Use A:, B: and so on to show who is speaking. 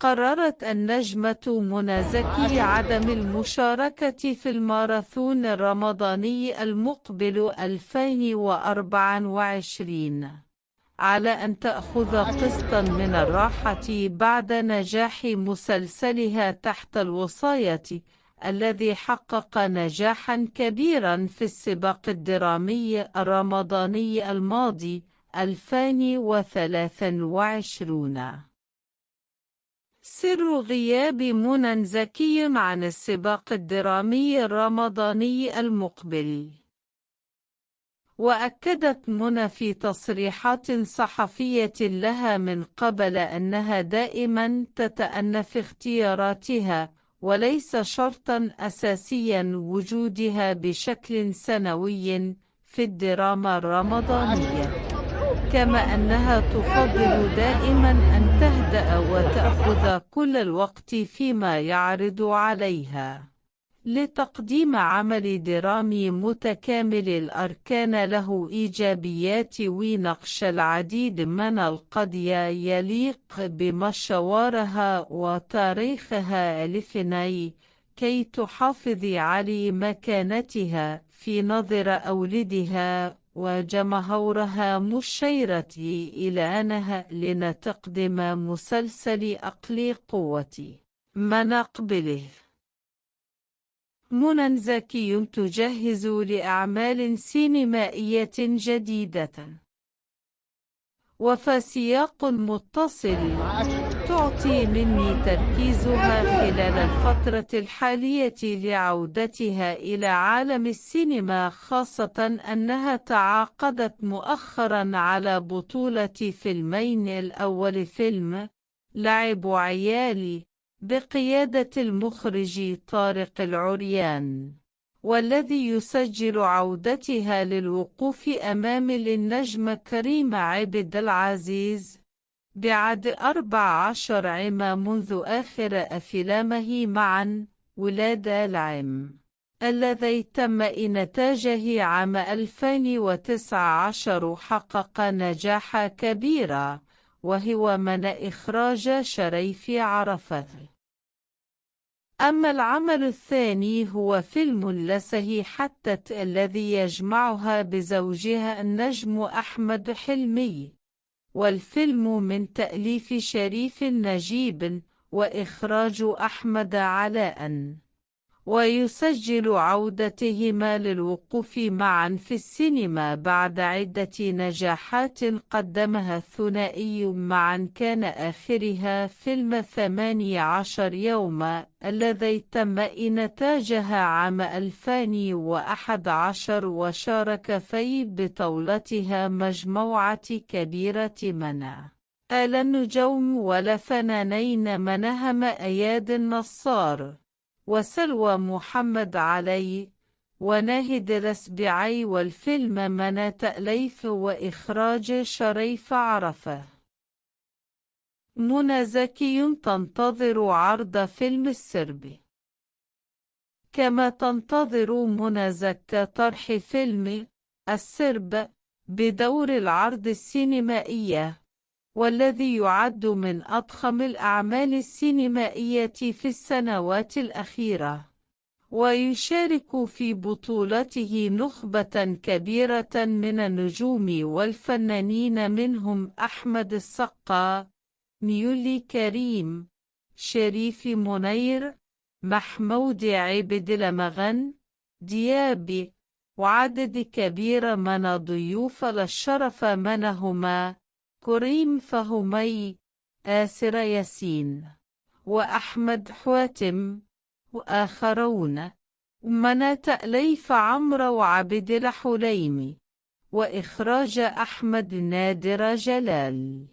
A: قررت النجمة منى زكي عدم المشاركة في الماراثون الرمضاني المقبل 2024 على أن تأخذ قسطا من الراحة بعد نجاح مسلسلها تحت الوصاية الذي حقق نجاحا كبيرا في السباق الدرامي الرمضاني الماضي 2023. سر غياب منى زكي عن السباق الدرامي الرمضاني المقبل. وأكدت منى في تصريحات صحفية لها من قبل أنها دائما تتأنى في اختياراتها وليس شرطا أساسيا وجودها بشكل سنوي في الدراما الرمضانية، كما أنها تفضل دائما أن تهدأ وتأخذ كل الوقت فيما يعرض عليها لتقديم عمل درامي متكامل الأركان له إيجابيات ونقش العديد من القضايا يليق بمشوارها وتاريخها الفني كي تحافظ على مكانتها في نظر أولادها وجمهورها، مشيرة إلى أنها لن تقدم مسلسل أقل قوة مناقبله. منى زكي تجهز لأعمال سينمائية جديدة وفي سياق متصل تعطي مني تركيزها خلال الفترة الحالية لعودتها إلى عالم السينما، خاصة أنها تعاقدت مؤخرا على بطولة فيلمين. الأول فيلم لعب عيالي بقيادة المخرج طارق العريان، والذي يسجل عودتها للوقوف أمام النجم كريم عبد العزيز بعد 14 عاما منذ آخر أفلامه معا ولاد العم الذي تم إنتاجه عام 2019 حقق نجاحا كبيرا، وهو من إخراج شريف عرفة. أما العمل الثاني هو فيلم لسه حتت الذي يجمعها بزوجها النجم أحمد حلمي، والفيلم من تأليف شريف نجيب وإخراج أحمد علاء، ويسجل عودتهما للوقوف معا في السينما بعد عدة نجاحات قدمها الثنائي معا، كان آخرها فيلم 18 يوما الذي تم إنتاجها عام 2011 وشارك فيه بطولتها مجموعة كبيرة من النجوم والفنانين منهم أياد النصار وسلوى محمد علي وناهد الأسبعي، والفيلم من تأليف وإخراج شريف عرفة. منى زكي تنتظر عرض فيلم السرب، كما تنتظر منى زكي طرح فيلم السرب بدور العرض السينمائية، والذي يعد من أضخم الأعمال السينمائية في السنوات الأخيرة، ويشارك في بطولته نخبة كبيرة من النجوم والفنانين، منهم أحمد السقا، نيلي كريم، شريف منير، محمود عبد المغن، دياب، وعدد كبير من ضيوف الشرف منهما كريم فهمي، آسر ياسين، وأحمد حاتم وآخرون، من تأليف عمرو عبد الحليم وإخراج أحمد نادر جلال.